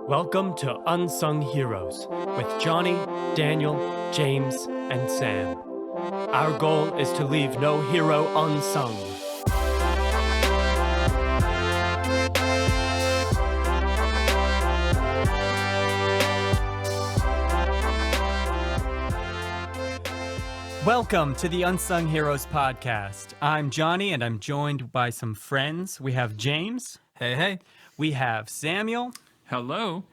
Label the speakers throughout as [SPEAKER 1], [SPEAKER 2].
[SPEAKER 1] Welcome to Unsung Heroes with Johnny, Daniel, James, and Sam. Our goal is to leave no hero unsung. Welcome to the Unsung Heroes podcast. I'm Johnny, and I'm joined by some friends. We have James.
[SPEAKER 2] Hey, hey.
[SPEAKER 1] We have Samuel.
[SPEAKER 3] Hello.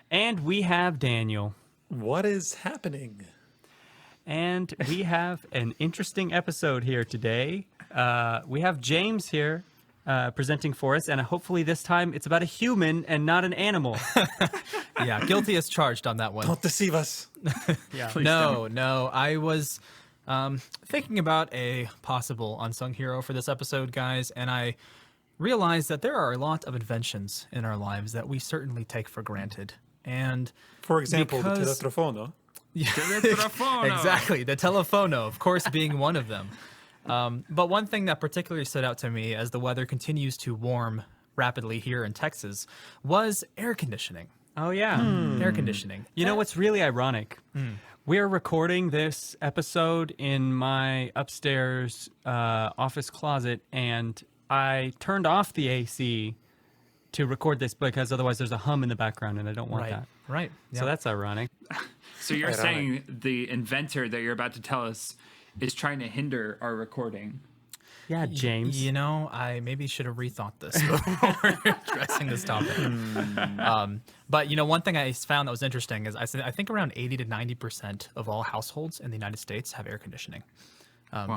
[SPEAKER 1] And we have Daniel.
[SPEAKER 4] What is happening?
[SPEAKER 1] And we have an interesting episode here today. We have James here presenting for us, and hopefully this time it's about a human and not an animal.
[SPEAKER 2] Yeah, guilty as charged on that one.
[SPEAKER 4] Don't deceive us.
[SPEAKER 1] Yeah.
[SPEAKER 2] No. I was thinking about a possible unsung hero for this episode, guys, and I realized that there are a lot of inventions in our lives that we certainly take for granted. And
[SPEAKER 4] For example, the
[SPEAKER 2] because-
[SPEAKER 4] telefono.
[SPEAKER 2] Exactly, the telefono, of course, being one of them. But one thing that particularly stood out to me as the weather continues to warm rapidly here in Texas was air conditioning.
[SPEAKER 1] Oh, yeah.
[SPEAKER 2] Air conditioning.
[SPEAKER 1] You know what's really ironic? We're recording this episode in my upstairs office closet, and I turned off the AC to record this because otherwise there's a hum in the background, and I don't want that.
[SPEAKER 2] Right.
[SPEAKER 1] So that's ironic.
[SPEAKER 3] So you're saying the inventor that you're about to tell us is trying to hinder our recording?
[SPEAKER 1] Yeah, James.
[SPEAKER 2] You know, I maybe should have rethought this before addressing this topic. But, you know, one thing I found that was interesting is I think around 80 to 90% of all households in the United States have air conditioning.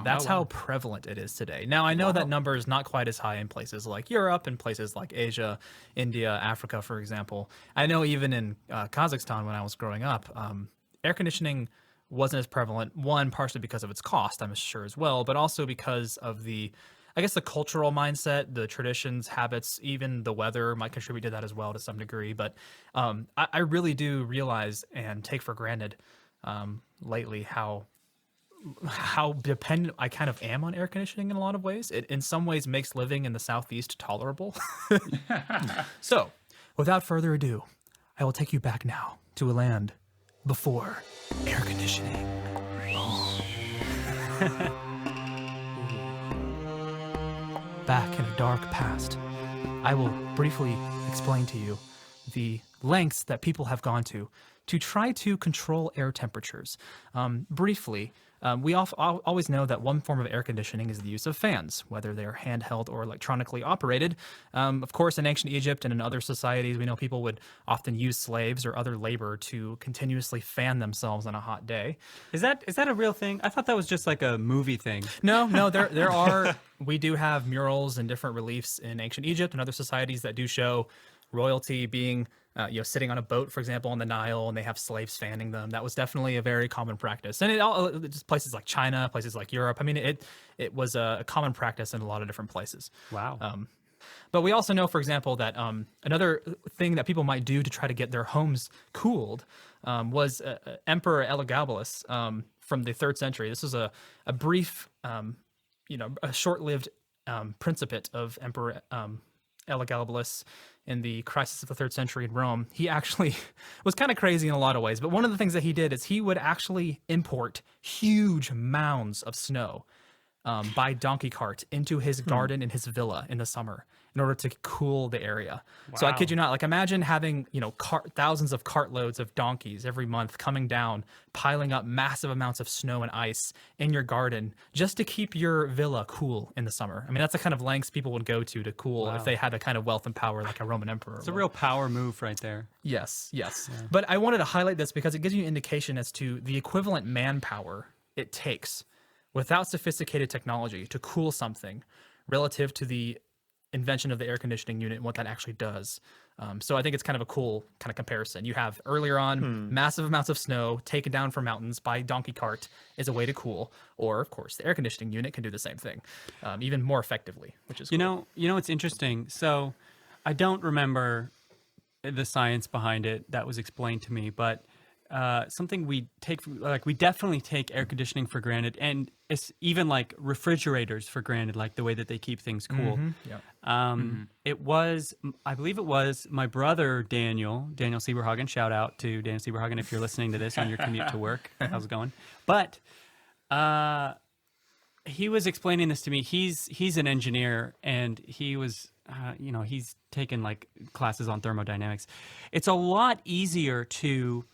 [SPEAKER 2] That's how prevalent it is today. Now, I know that number is not quite as high in places like Europe and places like Asia, India, Africa, for example. I know even in Kazakhstan when I was growing up, air conditioning wasn't as prevalent, one, partially because of its cost, I'm sure as well, but also because of the cultural mindset, the traditions, habits, even the weather might contribute to that as well to some degree. But I really do realize and take for granted lately how dependent I kind of am on air conditioning in a lot of ways. It in some ways makes living in the Southeast tolerable. So, without further ado, I will take you back now to a land before air conditioning. Back in a dark past, I will briefly explain to you the lengths that people have gone to try to control air temperatures. Briefly, we always know that one form of air conditioning is the use of fans, whether they are handheld or electronically operated. Of course, in ancient Egypt and in other societies, we know people would often use slaves or other labor to continuously fan themselves on a hot day.
[SPEAKER 1] Is that a real thing? I thought that was just like a movie thing.
[SPEAKER 2] No, there are. We do have murals and different reliefs in ancient Egypt and other societies that do show royalty being sitting on a boat, for example, on the Nile, and they have slaves fanning them. That was definitely a very common practice. And just places like China, places like Europe. I mean, it was a common practice in a lot of different places.
[SPEAKER 1] Wow.
[SPEAKER 2] But we also know, for example, that another thing that people might do to try to get their homes cooled was Emperor Elagabalus from the 3rd century. This was a brief, a short-lived principate of Emperor Elagabalus in the crisis of the 3rd century in Rome. He actually was kind of crazy in a lot of ways, but one of the things that he did is he would actually import huge mounds of snow by donkey cart into his garden in his villa in the summer in order to cool the area. Wow. So I kid you not, like imagine having, thousands of cartloads of donkeys every month coming down, piling up massive amounts of snow and ice in your garden just to keep your villa cool in the summer. I mean, that's the kind of lengths people would go to cool if they had the kind of wealth and power like a Roman emperor.
[SPEAKER 1] It's a real power move right there.
[SPEAKER 2] Yes. Yeah. But I wanted to highlight this because it gives you an indication as to the equivalent manpower it takes without sophisticated technology to cool something relative to the invention of the air conditioning unit and what that actually does. So I think it's kind of a cool kind of comparison. You have earlier on massive amounts of snow taken down from mountains by donkey cart is a way to cool, or of course the air conditioning unit can do the same thing, even more effectively, which is cool.
[SPEAKER 1] You know, it's interesting. So I don't remember the science behind it that was explained to me, but something we take we definitely take air conditioning for granted, and it's even like refrigerators for granted, like the way that they keep things cool. It was, I believe it was my brother Daniel Sieberhagen. Shout out to Daniel Sieberhagen if you're listening to this on your commute to work. How's it going? But he was explaining this to me. He's an engineer, and he was he's taken like classes on thermodynamics. It's a lot easier to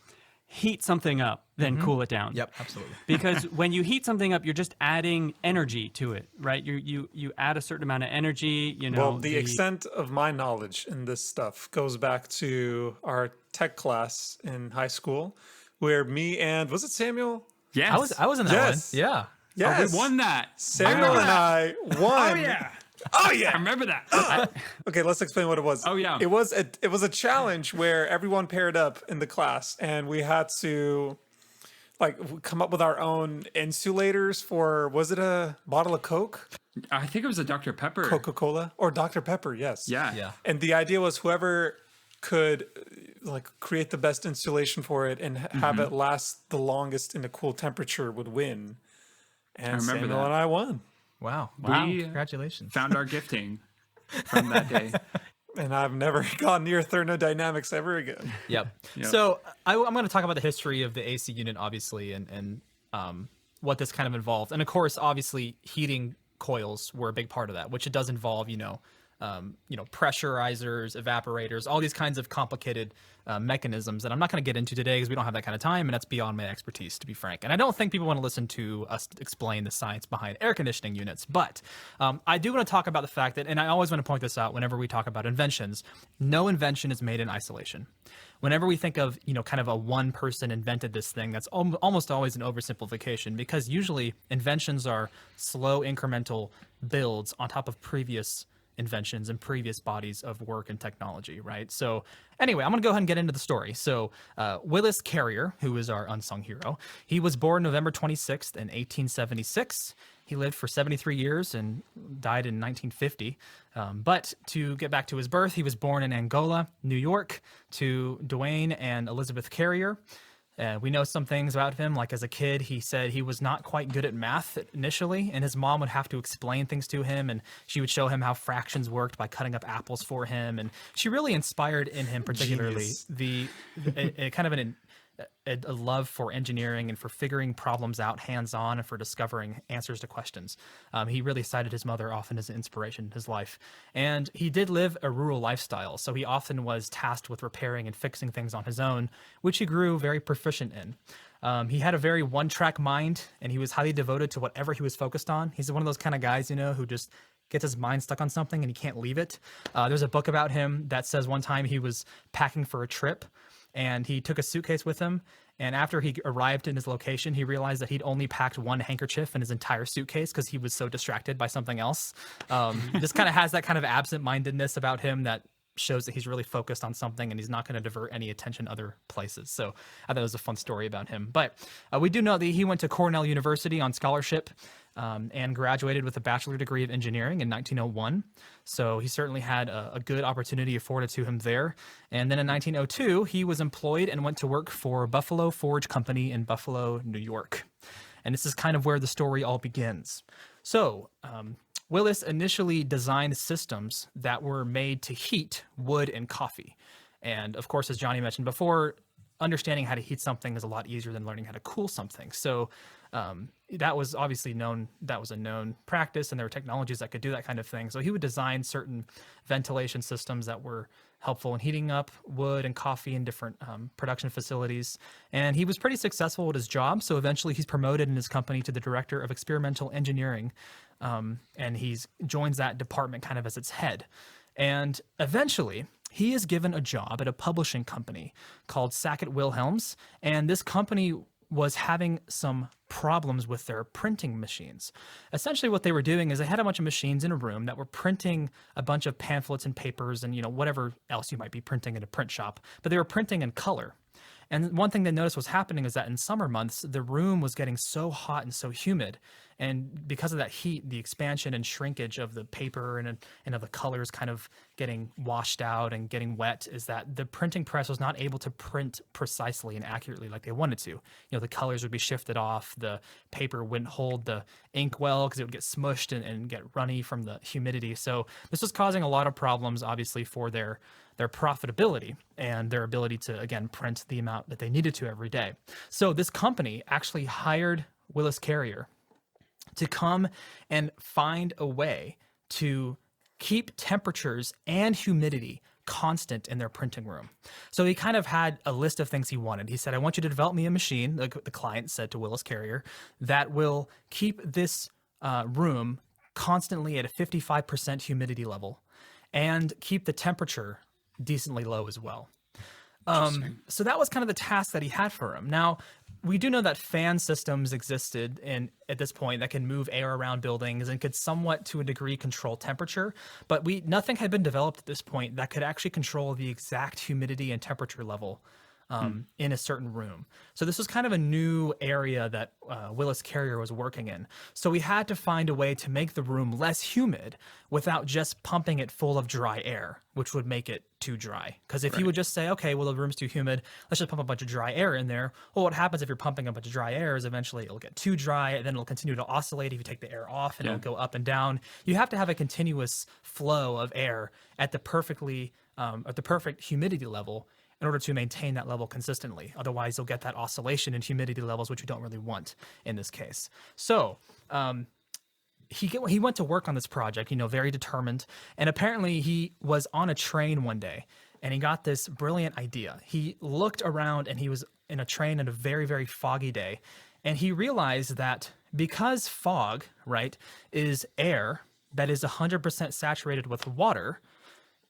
[SPEAKER 1] heat something up than cool it down.
[SPEAKER 2] Yep, absolutely.
[SPEAKER 1] Because when you heat something up, you're just adding energy to it, right? You add a certain amount of energy,
[SPEAKER 4] Well, the extent of my knowledge in this stuff goes back to our tech class in high school, where me and, was it Samuel?
[SPEAKER 3] Yes.
[SPEAKER 2] I was in that
[SPEAKER 4] Yes.
[SPEAKER 2] one. Yeah.
[SPEAKER 4] Yes.
[SPEAKER 3] We won that.
[SPEAKER 4] Samuel and I won.
[SPEAKER 3] Oh, yeah.
[SPEAKER 4] Oh,
[SPEAKER 3] I
[SPEAKER 4] yeah.
[SPEAKER 3] remember that.
[SPEAKER 4] Okay, let's explain what it was.
[SPEAKER 3] Oh, yeah.
[SPEAKER 4] It was a challenge where everyone paired up in the class, and we had to come up with our own insulators for, was it a bottle of Coke?
[SPEAKER 3] I think it was a Dr. Pepper.
[SPEAKER 4] Coca-Cola or Dr. Pepper, yes.
[SPEAKER 3] Yeah.
[SPEAKER 2] Yeah.
[SPEAKER 4] And the idea was whoever could create the best insulation for it and have it last the longest in a cool temperature would win. And
[SPEAKER 3] remember
[SPEAKER 4] Samuel
[SPEAKER 3] that.
[SPEAKER 4] and I won.
[SPEAKER 2] Wow.
[SPEAKER 3] We
[SPEAKER 2] Congratulations.
[SPEAKER 3] found our gifting from that day.
[SPEAKER 4] And I've never gone near thermodynamics ever again.
[SPEAKER 2] Yep.
[SPEAKER 3] Yep.
[SPEAKER 2] So I'm going to talk about the history of the AC unit, obviously, and what this kind of involved. And of course, obviously, heating coils were a big part of that, which it does involve, pressurizers, evaporators, all these kinds of complicated mechanisms that I'm not going to get into today because we don't have that kind of time, and that's beyond my expertise, to be frank. And I don't think people want to listen to us explain the science behind air conditioning units, but I do want to talk about the fact that, and I always want to point this out whenever we talk about inventions, no invention is made in isolation. Whenever we think of, kind of a one person invented this thing, that's almost always an oversimplification, because usually inventions are slow incremental builds on top of previous inventions and previous bodies of work and technology, right? So anyway, I'm going to go ahead and get into the story. So Willis Carrier, who is our unsung hero, he was born November 26th in 1876. He lived for 73 years and died in 1950. But to get back to his birth, he was born in Angola, New York, to Dwayne and Elizabeth Carrier. We know some things about him, like as a kid, he said he was not quite good at math initially, and his mom would have to explain things to him, and she would show him how fractions worked by cutting up apples for him, and she really inspired in him particularly a kind of a love for engineering and for figuring problems out hands-on and for discovering answers to questions. He really cited his mother often as an inspiration in his life. And he did live a rural lifestyle, so he often was tasked with repairing and fixing things on his own, which he grew very proficient in. He had a very one-track mind, and he was highly devoted to whatever he was focused on. He's one of those kind of guys, who just gets his mind stuck on something and he can't leave it. There's a book about him that says one time he was packing for a trip, and he took a suitcase with him. And after he arrived in his location, he realized that he'd only packed one handkerchief in his entire suitcase because he was so distracted by something else. Just kind of has that kind of absent-mindedness about him that shows that he's really focused on something and he's not going to divert any attention other places. So I thought it was a fun story about him. But we do know that he went to Cornell University on scholarship and graduated with a bachelor degree of engineering in 1901. So he certainly had a good opportunity afforded to him there. And then in 1902, he was employed and went to work for Buffalo Forge Company in Buffalo, New York. And this is kind of where the story all begins. So Willis initially designed systems that were made to heat wood and coffee. And of course, as Johnny mentioned before, understanding how to heat something is a lot easier than learning how to cool something. So that was obviously known, that was a known practice, and there were technologies that could do that kind of thing. So he would design certain ventilation systems that were helpful in heating up wood and coffee in different production facilities. And he was pretty successful at his job. So eventually he's promoted in his company to the director of experimental engineering. And he joins that department kind of as its head. And eventually he is given a job at a publishing company called Sackett Wilhelms. And this company was having some problems with their printing machines. Essentially what they were doing is they had a bunch of machines in a room that were printing a bunch of pamphlets and papers and, whatever else you might be printing in a print shop, but they were printing in color. And one thing they noticed was happening is that in summer months, the room was getting so hot and so humid. And because of that heat, the expansion and shrinkage of the paper and of the colors kind of getting washed out and getting wet, is that the printing press was not able to print precisely and accurately like they wanted to. You know, the colors would be shifted off, the paper wouldn't hold the ink well because it would get smushed and get runny from the humidity. So this was causing a lot of problems, obviously, for their profitability and their ability to, again, print the amount that they needed to every day. So this company actually hired Willis Carrier to come and find a way to keep temperatures and humidity constant in their printing room. So he kind of had a list of things he wanted. He said, I want you to develop me a machine, the client said to Willis Carrier, that will keep this room constantly at a 55% humidity level and keep the temperature decently low as well. So that was kind of the task that he had for him. Now, we do know that fan systems existed at this point that can move air around buildings and could somewhat, to a degree, control temperature, but nothing had been developed at this point that could actually control the exact humidity and temperature level in a certain room. So this was kind of a new area that Willis Carrier was working in. So we had to find a way to make the room less humid without just pumping it full of dry air, which would make it too dry. Because if you would just say, okay, well, the room's too humid, let's just pump a bunch of dry air in there. Well, what happens if you're pumping a bunch of dry air is eventually it'll get too dry, and then it'll continue to oscillate if you take the air off, and it'll go up and down. You have to have a continuous flow of air at the perfect humidity level in order to maintain that level consistently. Otherwise, you'll get that oscillation in humidity levels, which you don't really want in this case. So he went to work on this project, very determined. And apparently he was on a train one day and he got this brilliant idea. He looked around and he was in a train on a very, very foggy day. And he realized that because fog, right, is air that is 100% saturated with water,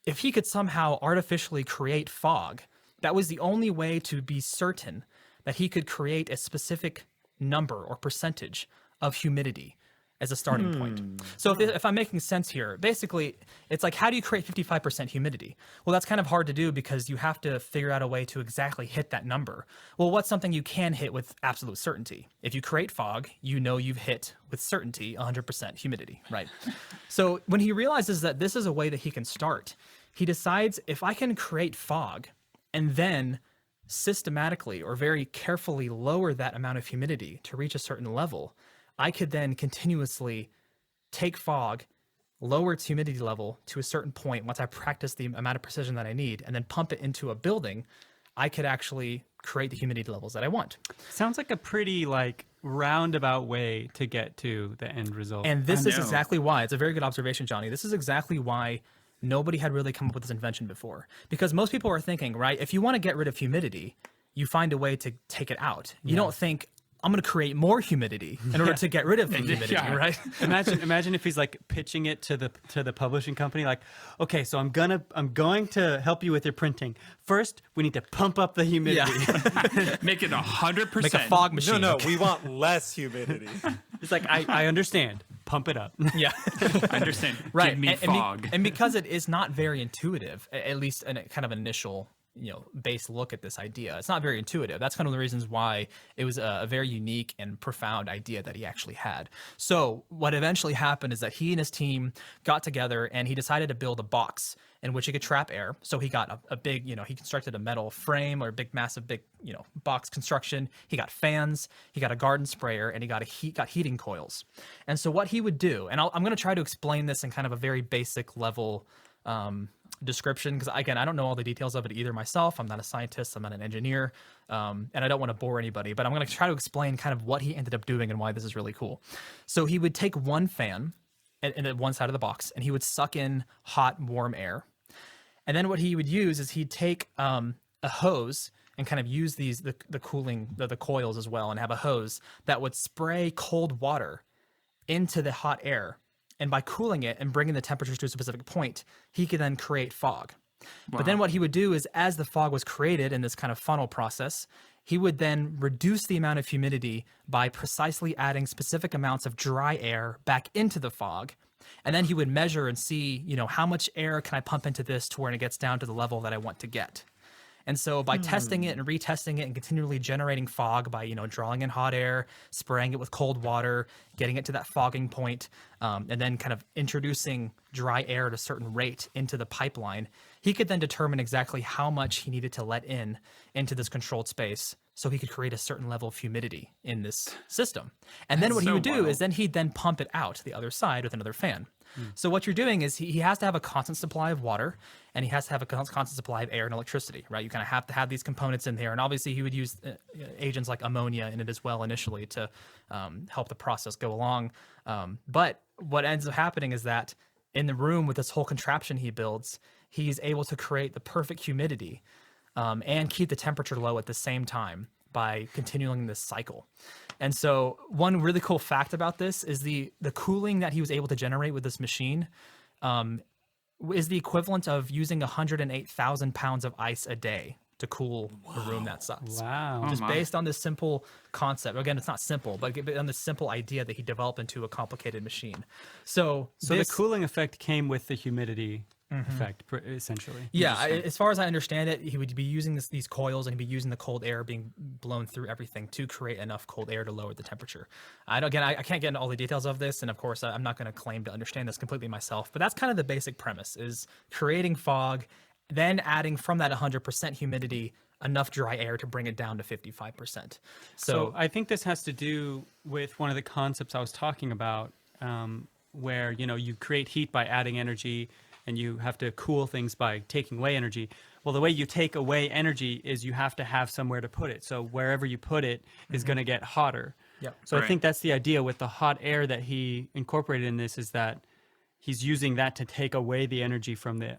[SPEAKER 2] if he could somehow artificially create fog, that was the only way to be certain that he could create a specific number or percentage of humidity as a starting point. So if I'm making sense here, basically, it's like, how do you create 55% humidity? Well, that's kind of hard to do because you have to figure out a way to exactly hit that number. Well, what's something you can hit with absolute certainty? If you create fog, you've hit with certainty 100% humidity, right? So when he realizes that this is a way that he can start, he decides, if I can create fog and then systematically or very carefully lower that amount of humidity to reach a certain level, I could then continuously take fog, lower its humidity level to a certain point. Once I practice the amount of precision that I need and then pump it into a building, I could actually create the humidity levels that I want.
[SPEAKER 1] Sounds like a pretty roundabout way to get to the end result.
[SPEAKER 2] And this is exactly why. It's a very good observation, Johnny. This is exactly why nobody had really come up with this invention before. Because most people are thinking, right, if you want to get rid of humidity, you find a way to take it out. You don't think, I'm going to create more humidity in order to get rid of the humidity, right?
[SPEAKER 1] Imagine if he's pitching it to the publishing company, okay, so I'm going to help you with your printing. First, we need to pump up the humidity.
[SPEAKER 3] Yeah. Make it 100%.
[SPEAKER 2] Make a fog machine.
[SPEAKER 4] No, we want less humidity.
[SPEAKER 1] It's I understand. Pump it up.
[SPEAKER 2] Yeah.
[SPEAKER 3] I understand.
[SPEAKER 2] Right.
[SPEAKER 3] Give me fog.
[SPEAKER 2] And because it is not very intuitive, at least in a kind of initial base look at this idea, it's not very intuitive. That's kind of the reasons why it was a very unique and profound idea that he actually had. So what eventually happened is that he and his team got together and he decided to build a box in which he could trap air. So he got a big, he constructed a metal frame or a big, massive, box construction. He got fans, he got a garden sprayer, and he got heating coils. And so what he would do, and I'm going to try to explain this in kind of a very basic level description, because again, I don't know all the details of it either myself. I'm not a scientist, I'm not an engineer, and I don't want to bore anybody, but I'm going to try to explain kind of what he ended up doing and why this is really cool. So he would take one fan at one side of the box and he would suck in hot, warm air. And then what he would use is he'd take a hose and kind of use the cooling, the coils as well, and have a hose that would spray cold water into the hot air. And by cooling it and bringing the temperatures to a specific point, he could then create fog. Wow. But then what he would do is, as the fog was created in this kind of funnel process, he would then reduce the amount of humidity by precisely adding specific amounts of dry air back into the fog. And then he would measure and see, how much air can I pump into this to where it gets down to the level that I want to get. And so by testing it and retesting it and continually generating fog by, drawing in hot air, spraying it with cold water, getting it to that fogging point, and then kind of introducing dry air at a certain rate into the pipeline, he could then determine exactly how much he needed to let into this controlled space so he could create a certain level of humidity in this system. And then what he would do is then he'd then pump it out to the other side with another fan. So what you're doing is he has to have a constant supply of water, and he has to have a constant supply of air and electricity, right? You kind of have to have these components in there. And obviously he would use agents like ammonia in it as well initially to help the process go along. But what ends up happening is that in the room with this whole contraption he builds, he's able to create the perfect humidity and keep the temperature low at the same time by continuing this cycle. And so one really cool fact about this is the cooling that he was able to generate with this machine is the equivalent of using 108,000 pounds of ice a day to cool a room that size.
[SPEAKER 1] Wow.
[SPEAKER 2] Just based on this simple concept. Again, it's not simple, but on this simple idea that he developed into a complicated machine. So
[SPEAKER 1] the cooling effect came with the humidity effect, essentially.
[SPEAKER 2] Yeah, as far as I understand it, he would be using these coils, and he'd be using the cold air being blown through everything to create enough cold air to lower the temperature. I can't get into all the details of this, and of course, I'm not going to claim to understand this completely myself, but that's kind of the basic premise, is creating fog, then adding from that 100% humidity enough dry air to bring it down to 55%.
[SPEAKER 1] So I think this has to do with one of the concepts I was talking about, where you create heat by adding energy, and you have to cool things by taking away energy. Well, the way you take away energy is you have to have somewhere to put it. So wherever you put it is going to get hotter.
[SPEAKER 2] Yep.
[SPEAKER 1] So I think that's the idea with the hot air that he incorporated in this, is that he's using that to take away the energy from the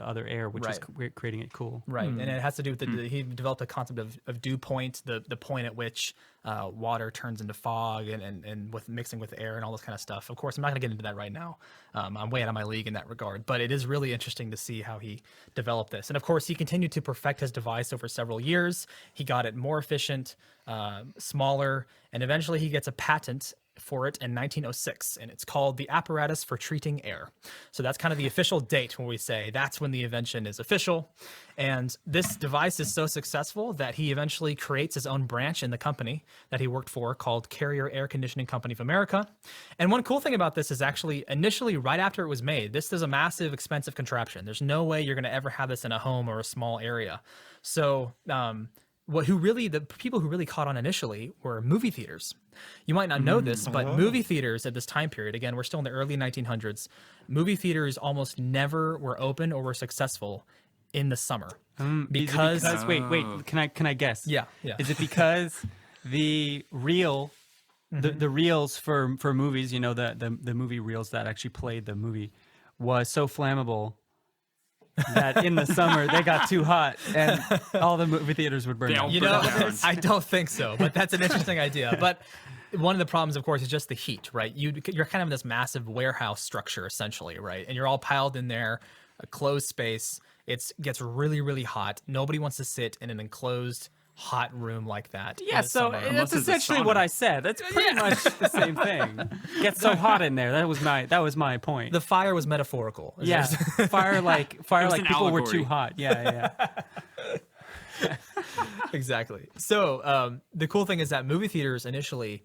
[SPEAKER 1] other air, which is creating it cool.
[SPEAKER 2] Right, and it has to do with he developed a concept of dew point, the point at which water turns into fog, and with mixing with air and all this kind of stuff. Of course, I'm not going to get into that right now. I'm way out of my league in that regard, but it is really interesting to see how he developed this. And of course, he continued to perfect his device over several years. He got it more efficient, smaller, and eventually he gets a patent for it in 1906, and it's called the apparatus for treating air. So that's kind of the official date when we say that's when the invention is official. And this device is so successful that he eventually creates his own branch in the company that he worked for called Carrier Air Conditioning Company of America. And one cool thing about this is actually initially right after it was made, this is a massive expensive contraption. There's no way you're going to ever have this in a home or a small area. So the people who really caught on initially were movie theaters. You might not know this, but movie theaters at this time period, again, we're still in the early 1900s, movie theaters almost never were open or were successful in the summer. Because
[SPEAKER 1] wait, can I guess?
[SPEAKER 2] Yeah.
[SPEAKER 1] Is it because the reel, the reels for movies, the movie reels that actually played the movie, was so flammable that in the summer they got too hot and all the movie theaters would burn down?
[SPEAKER 2] I don't think so, but that's an interesting idea. But one of the problems, of course, is just the heat, right? You're kind of in this massive warehouse structure, essentially, right? And you're all piled in there, a closed space. It gets really, really hot. Nobody wants to sit in an enclosed, hot room like that.
[SPEAKER 1] Yeah, so that's essentially what I said. That's pretty much the same thing. Gets so hot in there. That was my point.
[SPEAKER 2] The fire was metaphorical.
[SPEAKER 1] Yeah, fire like people were too
[SPEAKER 3] allegory.
[SPEAKER 1] hot. Yeah.
[SPEAKER 2] Exactly. So the cool thing is that movie theaters initially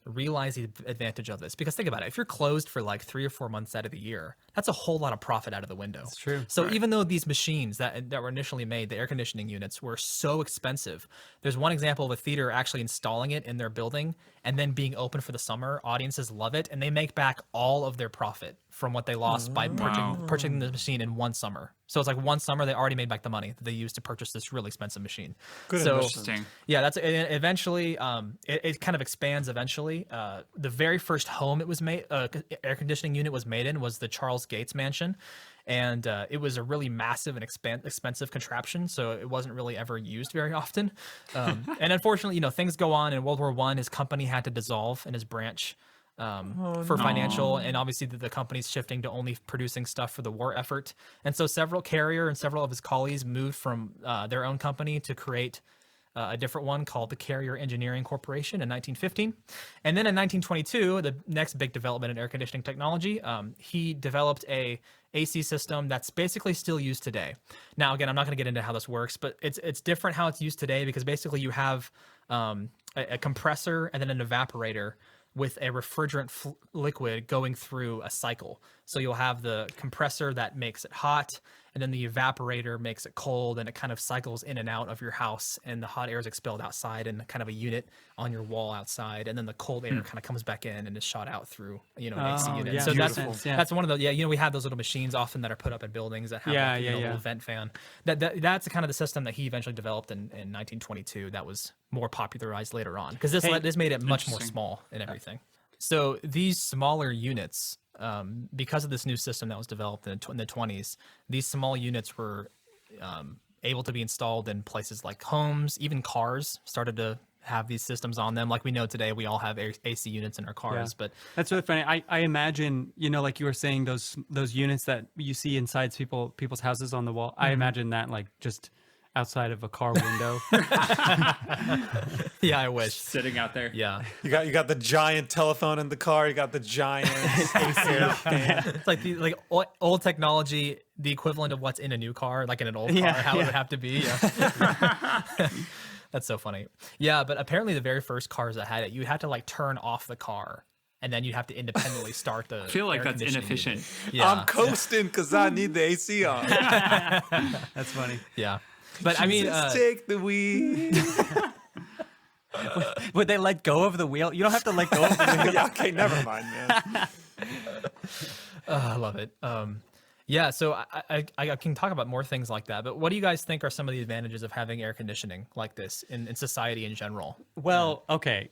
[SPEAKER 2] realize the advantage of this, because think about it, if you're closed for like 3 or 4 months out of the year, that's a whole lot of profit out of the window.
[SPEAKER 1] That's true.
[SPEAKER 2] So even though these machines that were initially made, the air conditioning units, were so expensive, there's one example of a theater actually installing it in their building and then being open for the summer. Audiences love it, and they make back all of their profit from what they lost by purchasing the machine in one summer. So it's like one summer they already made back the money that they used to purchase this really expensive machine.
[SPEAKER 3] Interesting.
[SPEAKER 2] Yeah, that's eventually it kind of expands. Eventually, the very first home it was made, air conditioning unit was made in, was the Charles Gates mansion, and it was a really massive and expensive contraption. So it wasn't really ever used very often. And unfortunately, things go on. In World War I, his company had to dissolve, and his branch. For financial, and obviously the company's shifting to only producing stuff for the war effort. And so Carrier and several of his colleagues moved from their own company to create a different one called the Carrier Engineering Corporation in 1915. And then in 1922, the next big development in air conditioning technology, he developed a AC system that's basically still used today. Now, again, I'm not going to get into how this works, but it's different how it's used today because basically you have a compressor and then an evaporator with a refrigerant liquid going through a cycle. So you'll have the compressor that makes it hot, and then the evaporator makes it cold, and it kind of cycles in and out of your house, and the hot air is expelled outside in kind of a unit on your wall outside, and then the cold air kind of comes back in and is shot out through, an AC unit.
[SPEAKER 1] Yeah.
[SPEAKER 2] So
[SPEAKER 1] Beautiful.
[SPEAKER 2] that's one of the, we have those little machines often that are put up in buildings that have a little vent fan. That's kind of the system that he eventually developed in 1922 that was more popularized later on, because this made it much more small and everything. So these smaller units, because of this new system that was developed in the 20s, these small units were able to be installed in places like homes. Even cars started to have these systems on them. Like we know today, we all have AC units in our cars. But
[SPEAKER 1] that's really funny. I imagine, like you were saying, those units that you see inside people's houses on the wall. I imagine that like just outside of a car window.
[SPEAKER 2] Yeah, I wish.
[SPEAKER 3] Sitting out there.
[SPEAKER 2] Yeah.
[SPEAKER 4] You got the giant telephone in the car. You got the giant AC fan.
[SPEAKER 2] It's like old technology, the equivalent of what's in a new car, like in an old car, how it would have to be. Yeah. That's so funny. Yeah, but apparently the very first cars that had it, you had to like turn off the car, and then you have to independently start the.
[SPEAKER 3] I feel like that's inefficient.
[SPEAKER 2] Yeah.
[SPEAKER 4] I'm coasting because I need the AC on.
[SPEAKER 1] That's funny.
[SPEAKER 2] Yeah. But I mean,
[SPEAKER 4] take the wheel.
[SPEAKER 1] Would they let go of the wheel? You don't have to let go of the wheel.
[SPEAKER 4] Yeah, okay, never mind, man.
[SPEAKER 2] I love it. Yeah, so I can talk about more things like that, but what do you guys think are some of the advantages of having air conditioning like this in society in general?
[SPEAKER 1] Well, okay.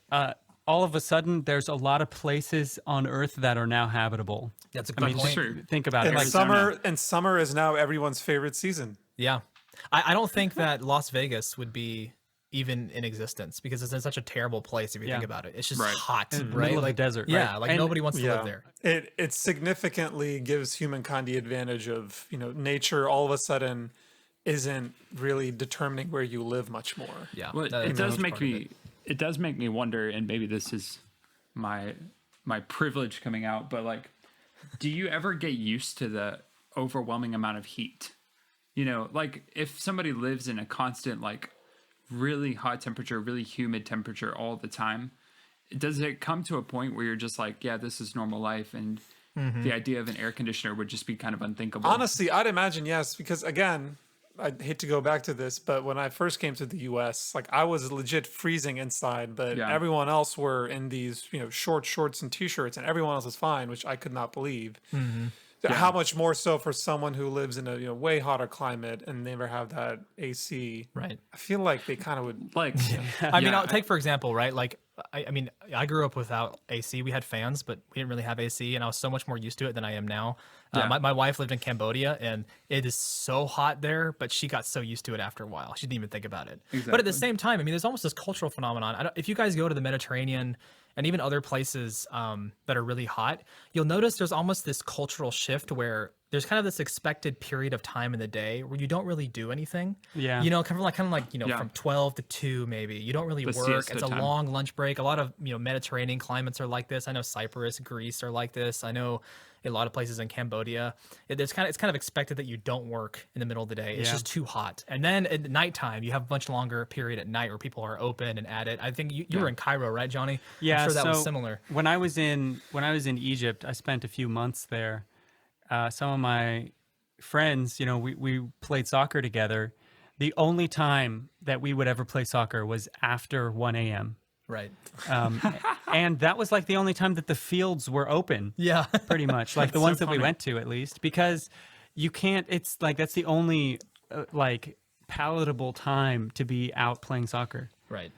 [SPEAKER 1] All of a sudden, there's a lot of places on Earth that are now habitable.
[SPEAKER 2] That's a good point.
[SPEAKER 3] Sure.
[SPEAKER 1] Think about
[SPEAKER 4] And
[SPEAKER 1] it.
[SPEAKER 4] summer is now everyone's favorite season.
[SPEAKER 2] Yeah. I don't think that Las Vegas would be even in existence because it's in such a terrible place if you think about it. It's just hot,
[SPEAKER 1] In the
[SPEAKER 2] right?
[SPEAKER 1] middle of the
[SPEAKER 2] Like
[SPEAKER 1] desert,
[SPEAKER 2] Yeah,
[SPEAKER 1] right?
[SPEAKER 2] like
[SPEAKER 1] And-
[SPEAKER 2] nobody wants to live there.
[SPEAKER 4] It significantly gives humankind the advantage of, nature all of a sudden isn't really determining where you live much more.
[SPEAKER 2] Yeah.
[SPEAKER 3] Well,
[SPEAKER 2] that-
[SPEAKER 3] it
[SPEAKER 2] that's
[SPEAKER 3] does make
[SPEAKER 2] part of
[SPEAKER 3] me. It does make me wonder, and maybe this is my privilege coming out, but like, do you ever get used to the overwhelming amount of heat? Like if somebody lives in a constant, like really hot temperature, really humid temperature all the time, does it come to a point where you're just like, yeah, this is normal life, and the idea of an air conditioner would just be kind of unthinkable?
[SPEAKER 4] Honestly, I'd imagine yes, because again, I hate to go back to this, but when I first came to the US, like I was legit freezing inside, but everyone else were in these, short shorts and t-shirts, and everyone else was fine, which I could not believe. How much more so for someone who lives in a way hotter climate and never have that AC?
[SPEAKER 2] Right.
[SPEAKER 4] I feel like they kind of would
[SPEAKER 3] Like,
[SPEAKER 2] I mean, I'll take for example, right? Like, I mean, I grew up without AC. We had fans, but we didn't really have AC, and I was so much more used to it than I am now. My wife lived in Cambodia, and it is so hot there, but she got so used to it after a while. She didn't even think about it.
[SPEAKER 3] Exactly.
[SPEAKER 2] But at the same time, I mean, there's almost this cultural phenomenon. If you guys go to the Mediterranean and even other places that are really hot, you'll notice there's almost this cultural shift where there's kind of this expected period of time in the day where you don't really do anything.
[SPEAKER 1] Yeah.
[SPEAKER 2] Kind of like from 12 to 2 maybe. You don't really
[SPEAKER 3] The
[SPEAKER 2] work.
[SPEAKER 3] siesta
[SPEAKER 2] It's a
[SPEAKER 3] time.
[SPEAKER 2] long lunch break. A lot of Mediterranean climates are like this. I know Cyprus, Greece are like this. I know a lot of places in Cambodia. It's kind of expected that you don't work in the middle of the day. It's
[SPEAKER 1] Yeah.
[SPEAKER 2] just too hot. And then at nighttime, you have a much longer period at night where people are open and at it. I think you were in Cairo, right, Johnny?
[SPEAKER 1] Yeah,
[SPEAKER 2] I'm sure that was
[SPEAKER 1] so
[SPEAKER 2] similar.
[SPEAKER 1] When I was in Egypt, I spent a few months there. Some of my friends, we played soccer together. The only time that we would ever play soccer was after 1 a.m.
[SPEAKER 2] Right.
[SPEAKER 1] And that was like the only time that the fields were open.
[SPEAKER 2] Yeah.
[SPEAKER 1] Pretty much, like the ones that we
[SPEAKER 3] funny.
[SPEAKER 1] went to, at least, because you can't. It's like that's the only like palatable time to be out playing soccer.
[SPEAKER 2] Right.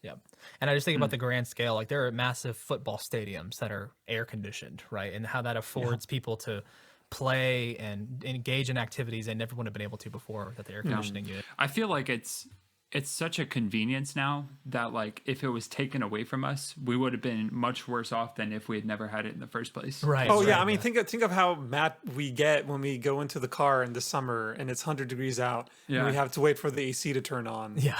[SPEAKER 2] Yep. And I just think about the grand scale. Like there are massive football stadiums that are air conditioned, right? And how that affords people to play and engage in activities they never would have been able to before that the air conditioning unit.
[SPEAKER 3] I feel like it's it's such a convenience now that like if it was taken away from us, we would have been much worse off than if we had never had it in the first place.
[SPEAKER 2] Right.
[SPEAKER 4] Oh yeah,
[SPEAKER 2] right,
[SPEAKER 4] I mean, think of how mad we get when we go into the car in the summer and it's 100 degrees out,
[SPEAKER 3] Yeah.
[SPEAKER 4] and we have to wait for the AC to turn on.
[SPEAKER 2] Yeah.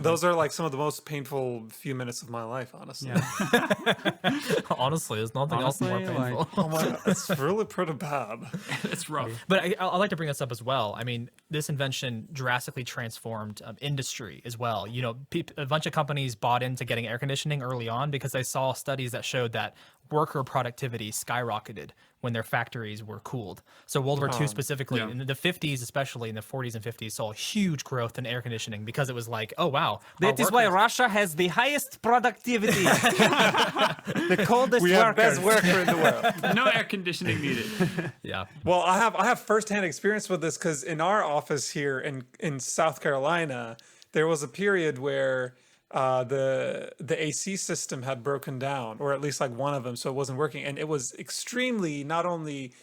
[SPEAKER 4] Those are like some of the most painful few minutes of my life, honestly.
[SPEAKER 2] Honestly, there's nothing else more
[SPEAKER 1] Honestly, like-
[SPEAKER 2] painful.
[SPEAKER 4] Oh my god, it's really pretty bad.
[SPEAKER 3] It's rough.
[SPEAKER 2] But I like to bring this up as well. I mean, this invention drastically transformed industry as well. You know, a bunch of companies bought into getting air conditioning early on because they saw studies that showed that worker productivity skyrocketed when their factories were cooled. So World War II specifically,
[SPEAKER 3] yeah.
[SPEAKER 2] in the 50s, especially in the 40s and 50s, saw huge growth in air conditioning because it was like, oh, wow.
[SPEAKER 1] That is why Russia has the highest productivity. The coldest
[SPEAKER 4] We have
[SPEAKER 1] workers.
[SPEAKER 4] best worker in the world.
[SPEAKER 3] No air conditioning needed.
[SPEAKER 2] Yeah.
[SPEAKER 4] Well, I have firsthand experience with this because in our office here in South Carolina, there was a period where the AC system had broken down, or at least like one of them, so it wasn't working, and it was extremely not only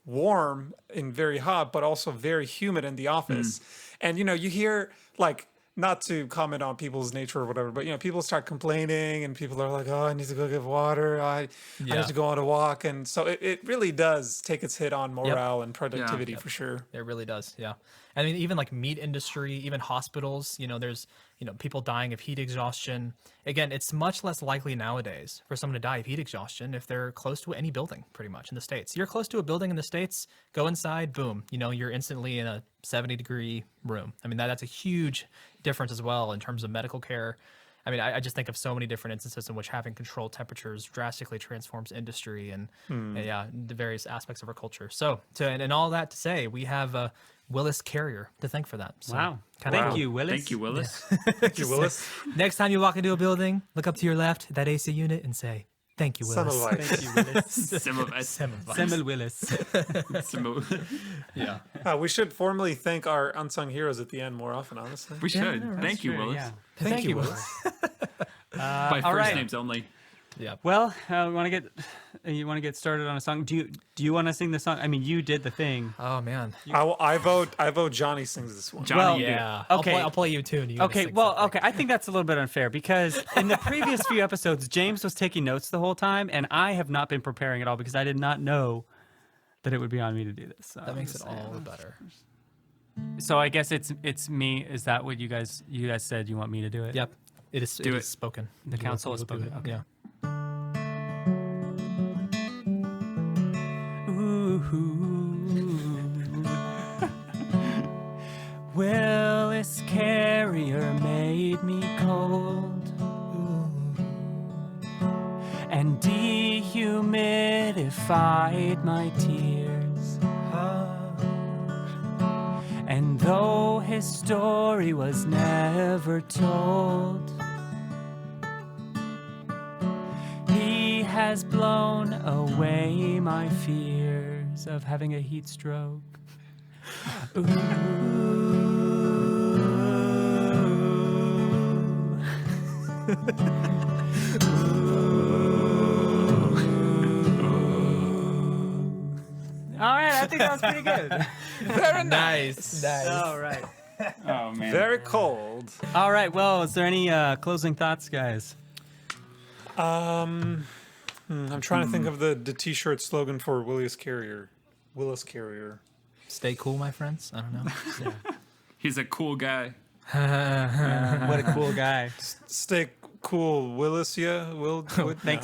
[SPEAKER 4] warm and very hot, but also very humid in the office. And you know, you hear like, not to comment on people's nature or whatever, but you know, people start complaining and people are like, oh, I need to go get water. I need to go on a walk. And so it really does take its hit on morale and productivity for sure.
[SPEAKER 2] It really does. Yeah. I mean, even like meat industry, even hospitals, you know, there's, you know, people dying of heat exhaustion. Again, it's much less likely nowadays for someone to die of heat exhaustion if they're close to any building, pretty much in the States. You're close to a building in the States, go inside, boom, you know, you're instantly in a 70-degree room. I mean, that's a huge difference as well in terms of medical care. I mean, I just think of so many different instances in which having controlled temperatures drastically transforms industry and yeah, the various aspects of our culture. So, and all that to say, we have Willis Carrier to thank for that. So,
[SPEAKER 1] Wow.
[SPEAKER 2] kinda
[SPEAKER 1] Thank
[SPEAKER 2] cool.
[SPEAKER 1] you, Willis.
[SPEAKER 3] Thank you, Willis.
[SPEAKER 4] Thank you, Willis.
[SPEAKER 2] Next time you walk into a building, look up to your left, that AC unit, and say, "Thank you, Willis."
[SPEAKER 4] Semmelweis.
[SPEAKER 1] Thank you, Willis.
[SPEAKER 2] Semmelweis.
[SPEAKER 1] Semmel Willis.
[SPEAKER 2] Yeah.
[SPEAKER 4] We should formally thank our unsung heroes at the end more often, honestly.
[SPEAKER 3] We should.
[SPEAKER 1] no, that's
[SPEAKER 3] Thank you,
[SPEAKER 1] true,
[SPEAKER 3] Willis.
[SPEAKER 1] yeah.
[SPEAKER 2] Thank you, Willis.
[SPEAKER 3] By
[SPEAKER 1] all
[SPEAKER 3] first
[SPEAKER 1] right.
[SPEAKER 3] names only.
[SPEAKER 2] Yeah.
[SPEAKER 1] Well, you want to get started on a song? Do you want to sing the song? I mean, you did the thing.
[SPEAKER 2] Oh man.
[SPEAKER 4] I vote Johnny sings this one.
[SPEAKER 3] Johnny,
[SPEAKER 1] Well,
[SPEAKER 3] you do.
[SPEAKER 2] Yeah.
[SPEAKER 1] Okay.
[SPEAKER 2] I'll play you too. And you
[SPEAKER 1] Okay,
[SPEAKER 2] sing
[SPEAKER 1] well,
[SPEAKER 2] something.
[SPEAKER 1] okay. I think that's a little bit unfair because in the previous few episodes, James was taking notes the whole time, and I have not been preparing at all because I did not know that it would be on me to do this. So,
[SPEAKER 2] That makes it all the better.
[SPEAKER 1] so I guess it's me. Is that what you guys said you want me to do it?
[SPEAKER 2] Yep. It is.
[SPEAKER 3] Do
[SPEAKER 2] it
[SPEAKER 3] it.
[SPEAKER 2] is spoken.
[SPEAKER 1] The council has
[SPEAKER 2] We'll do
[SPEAKER 1] spoken.
[SPEAKER 2] it.
[SPEAKER 1] Okay.
[SPEAKER 2] Yeah.
[SPEAKER 1] Willis Carrier made me cold and dehumidified my tears. And though his story was never told, he has blown away my fears of having a heat stroke. All right, I think that was pretty good.
[SPEAKER 2] Very nice. Nice.
[SPEAKER 1] All right.
[SPEAKER 3] Oh man.
[SPEAKER 4] Very cold.
[SPEAKER 1] All right. Well, is there any closing thoughts, guys?
[SPEAKER 4] I'm trying to think of the t-shirt slogan for Willis Carrier. Willis Carrier.
[SPEAKER 2] Stay cool, my friends. I don't know.
[SPEAKER 3] He's a cool guy.
[SPEAKER 1] What a cool guy.
[SPEAKER 4] Stay cool, Willis. Yeah, Will.
[SPEAKER 1] Thanks.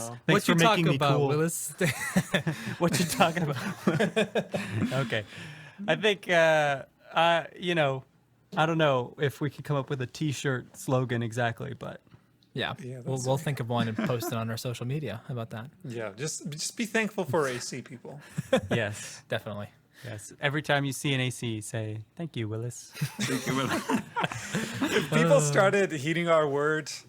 [SPEAKER 4] No.
[SPEAKER 1] Thanks
[SPEAKER 2] What
[SPEAKER 1] for
[SPEAKER 2] you
[SPEAKER 1] making
[SPEAKER 2] talking
[SPEAKER 1] me
[SPEAKER 2] about,
[SPEAKER 1] cool.
[SPEAKER 2] Willis?
[SPEAKER 1] What you talking about? Okay. I think I don't know if we could come up with a t-shirt slogan exactly, but
[SPEAKER 2] Yeah.
[SPEAKER 4] Yeah,
[SPEAKER 2] We'll think of one and post it on our social media. How about that?
[SPEAKER 4] Yeah, just be thankful for AC people.
[SPEAKER 1] yes.
[SPEAKER 2] Definitely.
[SPEAKER 1] Yes. Every time you see an AC, say, "Thank you, Willis."
[SPEAKER 3] Thank you, Willis.
[SPEAKER 4] If people started heeding our words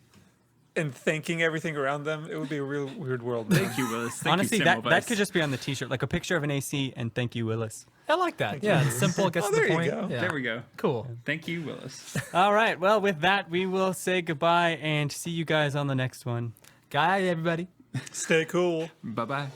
[SPEAKER 4] and thanking everything around them, it would be a real weird world. man.
[SPEAKER 3] Thank you, Willis. Thank
[SPEAKER 1] Honestly,
[SPEAKER 3] you,
[SPEAKER 1] that
[SPEAKER 3] Semmelweis.
[SPEAKER 1] could just be on the t-shirt, like a picture of an AC and "Thank you, Willis."
[SPEAKER 2] I like that. Yeah, it's simple. Gets
[SPEAKER 4] Oh,
[SPEAKER 2] to the
[SPEAKER 4] there you
[SPEAKER 2] point.
[SPEAKER 4] go.
[SPEAKER 2] Yeah.
[SPEAKER 3] There we go.
[SPEAKER 2] Cool.
[SPEAKER 3] Thank you, Willis.
[SPEAKER 1] All right. Well, with that, we will say goodbye and see you guys on the next one.
[SPEAKER 2] Guy, everybody.
[SPEAKER 4] Stay cool.
[SPEAKER 3] Bye bye.